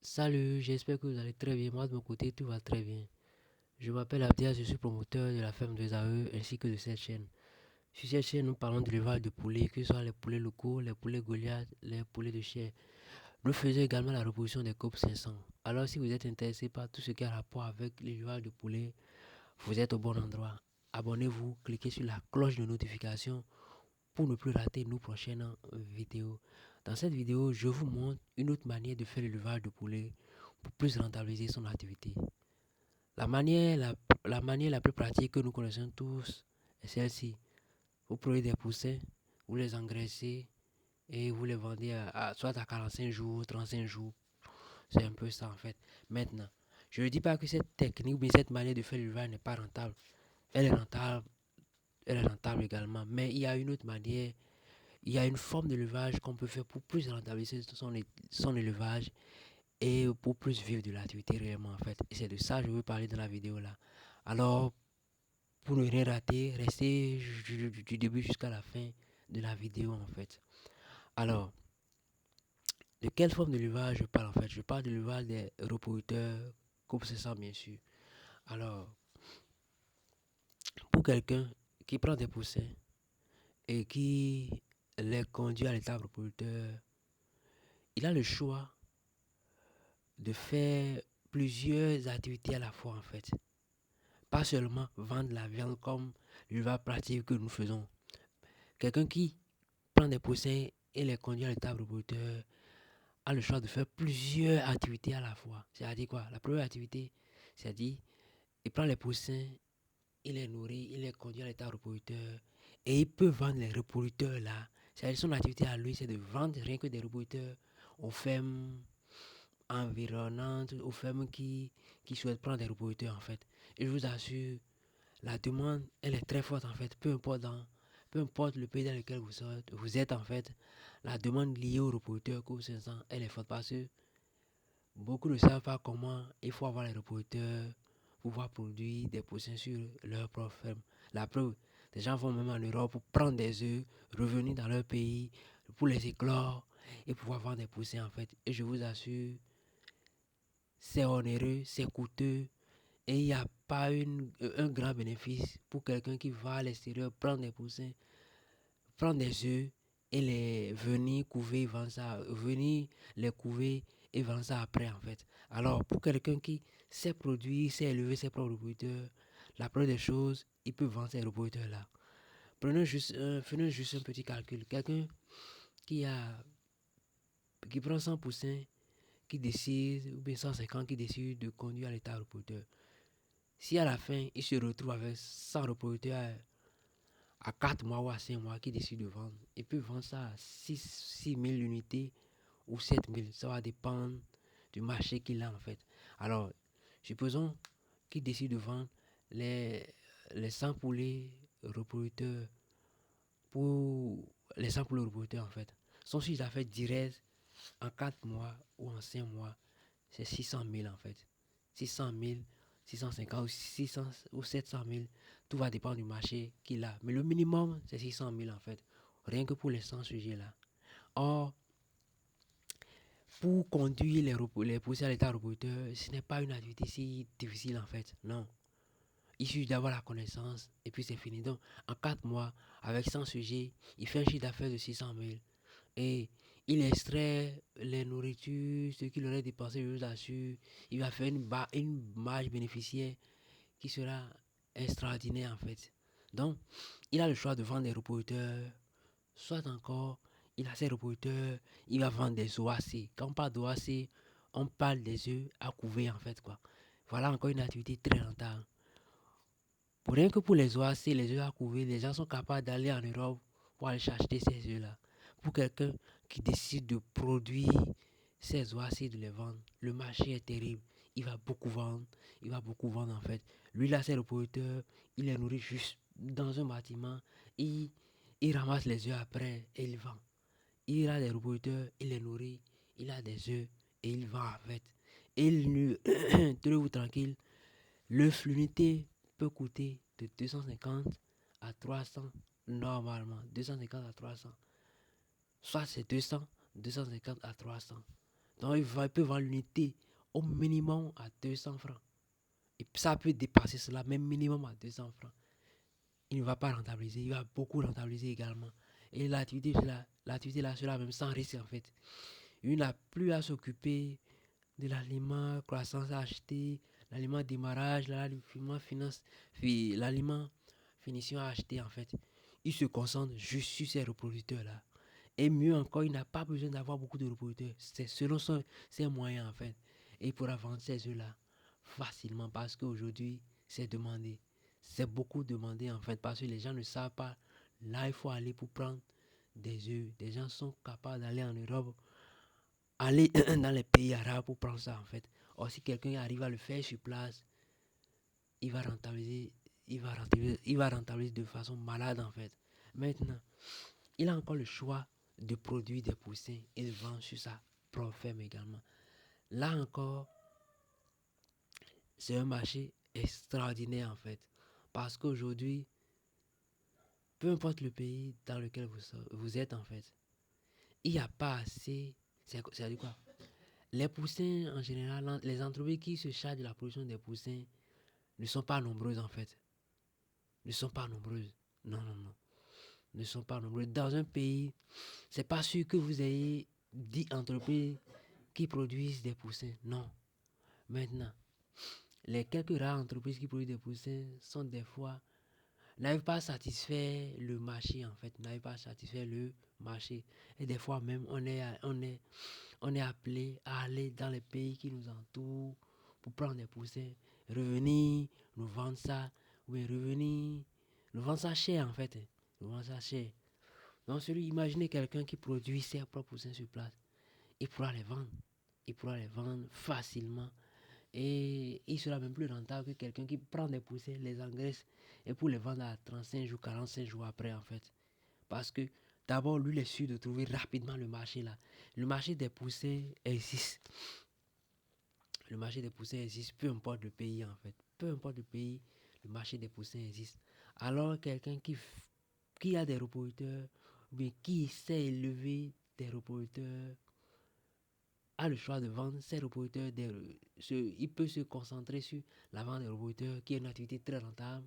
Salut, j'espère que vous allez très bien. Moi, de mon côté, tout va très bien. Je m'appelle Abdia, je suis promoteur de la ferme de AE ainsi que de cette chaîne. Sur cette chaîne, nous parlons de l'élevage de poulets, que ce soit les poulets locaux, les poulets Goliath, les poulets de chair. Nous faisons également la reproduction des COP 500. Alors, si vous êtes intéressé par tout ce qui a rapport avec l'élevage de poulets, vous êtes au bon endroit. Abonnez-vous, cliquez sur la cloche de notification pour ne plus rater nos prochaines vidéos. Dans cette vidéo, je vous montre une autre manière de faire l'élevage de poulets pour plus rentabiliser son activité. La manière la plus pratique que nous connaissons tous est celle-ci. Vous prenez des poussins, vous les engraissez et vous les vendez soit à 45 jours, 35 jours. C'est un peu ça en fait. Maintenant, je ne dis pas que cette technique ou cette manière de faire l'élevage n'est pas rentable. Elle est rentable, elle est rentable également. Mais il y a une autre manière, il y a une forme d'élevage qu'on peut faire pour plus rentabiliser son élevage et pour plus vivre de l'activité réellement en fait. Et c'est de ça que je veux parler dans la vidéo là. Alors, pour ne rien rater, restez du début jusqu'à la fin de la vidéo en fait. Alors, de quelle forme de l'élevage je parle en fait? Je parle de l'élevage des reproducteurs, comme c'est ça bien sûr. Alors, pour quelqu'un qui prend des poussins et qui les conduit à l'état reproducteur, il a le choix de faire plusieurs activités à la fois en fait. Pas seulement vendre la viande comme l'élevage pratique que nous faisons. Quelqu'un qui prend des poussins et les conduit à l'état reproducteur a le choix de faire plusieurs activités à la fois. C'est-à-dire quoi? La première activité, c'est-à-dire, il prend les poussins, il les nourrit, il les conduit à l'état reproducteur et il peut vendre les reproducteurs là. C'est-à-dire son activité à lui, c'est de vendre rien que des reproducteurs aux fermes environnantes, aux fermes qui souhaitent prendre des reproducteurs en fait. Et je vous assure, la demande, elle est très forte en fait, peu importe le pays dans lequel vous êtes en fait, la demande liée aux reproducteurs que vous êtes, elle est forte parce que beaucoup ne savent pas comment il faut avoir les reproducteurs pour pouvoir produire des poussins sur leur propre ferme. La preuve, des gens vont même en Europe pour prendre des œufs, revenir dans leur pays pour les éclore et pouvoir vendre des poussins en fait. Et je vous assure, c'est onéreux, c'est coûteux et il n'y a pas un grand bénéfice pour quelqu'un qui va à l'extérieur prendre des poussins, prendre des œufs et les venir couver, vendre ça, venir les couver et vendre ça après en fait. Alors pour quelqu'un qui sait produire, sait élever ses propres reproducteurs, la première des choses, il peut vendre ces reproducteurs là. Faisons juste un petit calcul. Quelqu'un qui a qui prend 100 poussins, qui décide, ou bien 150 qui décide de conduire à l'état reproducteur. Si à la fin, il se retrouve avec 100 reproducteurs à 4 mois ou à 5 mois qui décide de vendre, il peut vendre ça à 6 000 unités ou 7 000. Ça va dépendre du marché qu'il a en fait. Alors, supposons qu'il décide de vendre les, les 100 poulets reproducteurs pour les 100 poulets reproducteurs en fait. Son chiffre d'affaires direct en 4 mois ou en 5 mois, c'est 600 000 en fait. 600 000, 650 ou 600 ou 700 000, tout va dépendre du marché qu'il a. Mais le minimum, c'est 600 000 en fait. Rien que pour les 100 sujets là. Or, pour conduire les poussées à l'état reproducteur, ce n'est pas une activité si difficile en fait. Non. Il suffit d'avoir la connaissance et puis c'est fini. Donc, en 4 mois, avec 100 sujets, il fait un chiffre d'affaires de 600 000. Et il extrait les nourritures, ce qu'il aurait dépensé, je vous assure. Il va faire une marge bénéficiaire qui sera extraordinaire en fait. Donc, il a le choix de vendre des reproducteurs, soit encore, il a ses reproducteurs, il va vendre des OAC. Quand on parle d'OAC, on parle des œufs à couver en fait quoi. Voilà encore une activité très rentable. Pour rien que pour les OAC, les œufs à couver, les gens sont capables d'aller en Europe pour aller acheter ces œufs-là. Pour quelqu'un qui décide de produire ces OAC, de les vendre, le marché est terrible. Il va beaucoup vendre, il va beaucoup vendre en fait. Lui, là, c'est le producteur, il les nourrit juste dans un bâtiment, il, il ramasse les œufs après et il vend. Il a des reproducteurs, il les nourrit, il a des œufs et il vend en fait. Et il tenez-vous tranquille, l'unité peut coûter de 250 à 300 normalement. 250 à 300. Soit c'est 200, 250 à 300. Donc, il peut vendre l'unité au minimum à 200 francs. Et ça peut dépasser cela, même minimum à 200 francs. Il ne va pas rentabiliser, il va beaucoup rentabiliser également. Et l'activité là sera même sans risque en fait. Il n'a plus à s'occuper de l'aliment, croissance à acheter, l'aliment démarrage, l'aliment finance, l'aliment finition à acheter en fait. Il se concentre juste sur ces reproducteurs là. Et mieux encore, il n'a pas besoin d'avoir beaucoup de reproducteurs. C'est selon ses moyens en fait. Et il pourra vendre ces œufs-là facilement parce qu'aujourd'hui, c'est demandé. C'est beaucoup demandé en fait parce que les gens ne savent pas. Là, il faut aller pour prendre des œufs. Des gens sont capables d'aller en Europe, aller dans les pays arabes pour prendre ça en fait. Or, si quelqu'un arrive à le faire sur place, il va rentabiliser, il va rentabiliser de façon malade en fait. Maintenant, il a encore le choix de produire des poussins et de vendre sur sa propre ferme également. Là encore, c'est un marché extraordinaire en fait. Parce qu'aujourd'hui, peu importe le pays dans lequel vous êtes en fait, il n'y a pas assez. C'est quoi? Les poussins en général, les entreprises qui se chargent de la production des poussins ne sont pas nombreuses en fait. Ne sont pas nombreuses. Non, non, non. Ne sont pas nombreuses. Dans un pays, c'est pas sûr que vous ayez 10 entreprises qui produisent des poussins. Non. Maintenant, les quelques rares entreprises qui produisent des poussins sont des fois n'arrivent pas à satisfaire le marché en fait, n'arrivent pas à satisfaire le marché. Et des fois même, on est appelé à aller dans les pays qui nous entourent pour prendre des poussins, revenir, nous vendre ça, oui, revenir, nous vendre ça cher en fait, nous vendre ça cher. Donc imaginez quelqu'un qui produit ses propres poussins sur place, il pourra les vendre, il pourra les vendre facilement. Et il sera même plus rentable que quelqu'un qui prend des poussins, les engraisse et pour les vendre à 35 jours, 45 jours après en fait. Parce que d'abord, lui, il est sûr de trouver rapidement le marché là. Le marché des poussins existe. Le marché des poussins existe, peu importe le pays en fait. Peu importe le pays, le marché des poussins existe. Alors quelqu'un qui a des reproducteurs, mais qui sait élever des reproducteurs, a le choix de vendre ses reproducteurs. Il peut se concentrer sur la vente des reproducteurs, qui est une activité très rentable.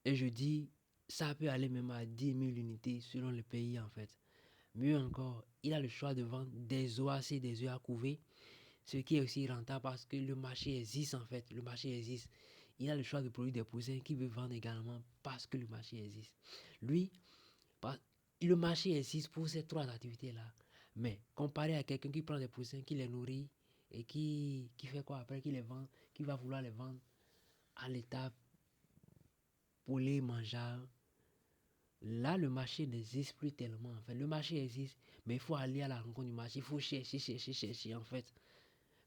Et je dis, ça peut aller même à 10 000 unités selon le pays en fait. Mieux encore, il a le choix de vendre des OAC, des œufs à couver, ce qui est aussi rentable parce que le marché existe en fait. Le marché existe. Il a le choix de produire des poussins qu'il veut vendre également parce que le marché existe. Lui, le marché existe pour ces trois activités-là. Mais comparé à quelqu'un qui prend des poussins, qui les nourrit et qui fait quoi après, qui les vend, qui va vouloir les vendre à l'état pour les manger. Là, le marché n'existe plus tellement. En fait, le marché existe, mais il faut aller à la rencontre du marché. Il faut chercher. En fait,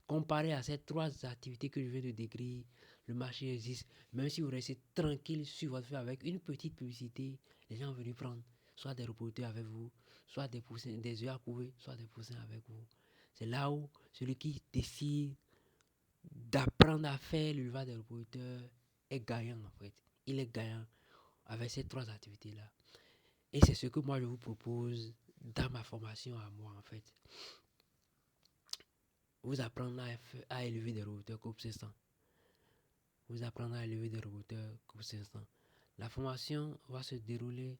comparé à ces trois activités que je viens de décrire, le marché existe. Même si vous restez tranquille sur votre feu avec une petite publicité, les gens vont venir prendre soit des reporters avec vous, soit des poussins, des œufs à couver, soit des poussins avec vous. C'est là où celui qui décide d'apprendre à faire l'élevage des reporters est gagnant en fait. Il est gagnant avec ces trois activités-là. Et c'est ce que moi je vous propose dans ma formation à moi en fait. Vous apprendre à élever des robots coupe 500. Vous apprendre à élever des robots coupe 500. La formation va se dérouler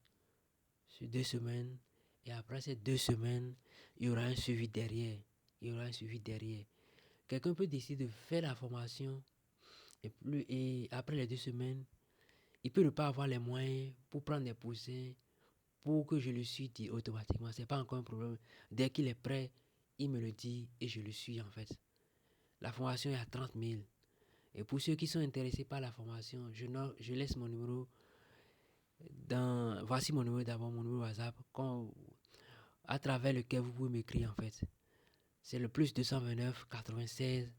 sur 2 semaines. Et après ces 2 semaines, il y aura un suivi derrière. Quelqu'un peut décider de faire la formation et après les 2 semaines, il peut ne pas avoir les moyens pour prendre des poussins pour que je le suive automatiquement. C'est pas encore un problème. Dès qu'il est prêt, il me le dit et je le suis en fait. La formation est à 30 000. Et pour ceux qui sont intéressés par la formation, je laisse mon numéro voici mon numéro d'abord, mon numéro WhatsApp, à travers lequel vous pouvez m'écrire en fait. C'est le plus 229 96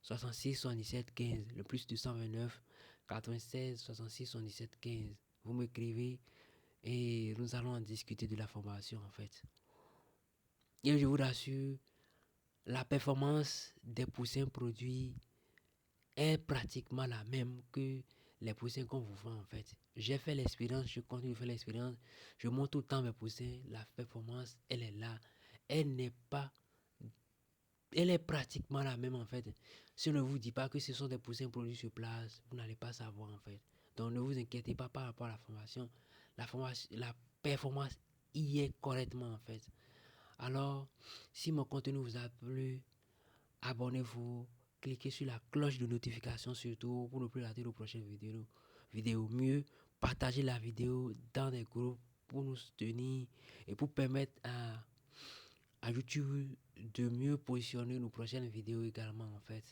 66 77 15. Le plus 229 96 66 77 15. Vous m'écrivez et nous allons en discuter de la formation en fait. Et je vous rassure, la performance des poussins produits est pratiquement la même que les poussins qu'on vous vend en fait. J'ai fait l'expérience, je continue de faire l'expérience, je monte tout le temps mes poussins, la performance elle est là. Elle n'est pas elle est pratiquement la même en fait. Si on ne vous dit pas que ce sont des poussins produits sur place, vous n'allez pas savoir en fait. Donc ne vous inquiétez pas par rapport à la formation. La performance y est correctement en fait. Alors, si mon contenu vous a plu, abonnez-vous, cliquez sur la cloche de notification surtout pour ne plus rater nos prochaines vidéos. Mieux, partagez la vidéo dans des groupes pour nous soutenir et pour permettre à YouTube de mieux positionner nos prochaines vidéos également en fait.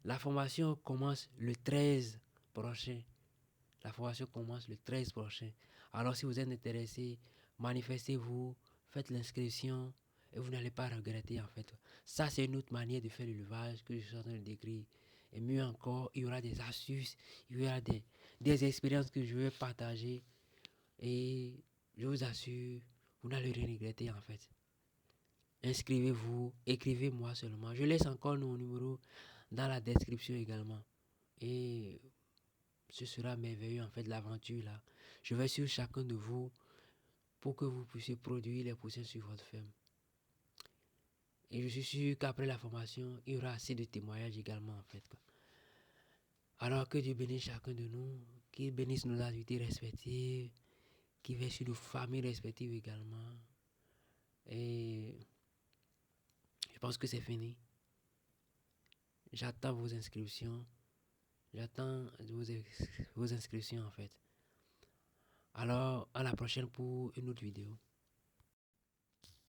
La formation commence le 13 prochain. La formation commence le 13 prochain. Alors si vous êtes intéressé, manifestez-vous, faites l'inscription et vous n'allez pas regretter en fait. Ça c'est une autre manière de faire l'élevage que je suis en train de décrire. Et mieux encore, il y aura des astuces, il y aura des expériences que je vais partager et je vous assure, vous n'allez rien regretter en fait. Inscrivez-vous, écrivez-moi seulement. Je laisse encore nos numéros dans la description également. Et ce sera merveilleux en fait l'aventure là. Je vais suivre chacun de vous pour que vous puissiez produire les poussins sur votre ferme. Et je suis sûr qu'après la formation, il y aura assez de témoignages également en fait. Alors que Dieu bénisse chacun de nous, qu'il bénisse nos activités respectives, qu'il veille sur nos familles respectives également. Et je pense que c'est fini. J'attends vos inscriptions. J'attends vos inscriptions en fait. Alors, à la prochaine pour une autre vidéo.